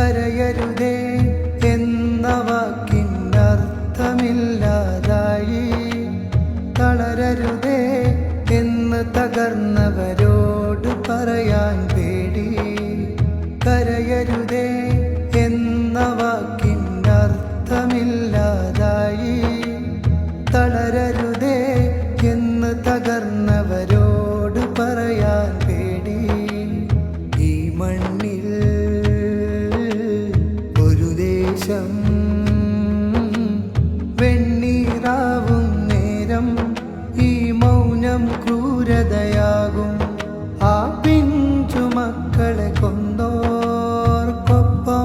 കരയരുതേ എന്ന വാക്കിനർത്ഥമില്ലാതായി. തളരരുതേ എന്ന് തകർന്നവരോട് പറയാൻ പേടി. കരയരുതേ എന്ന വാക്കിനർത്ഥമില്ലാതായി. തളരരുതേ എന്ന് തകർന്നവരോട് പറയാൻ പേടി. ഈ മണ്ണിൽ ഒരു ദേശം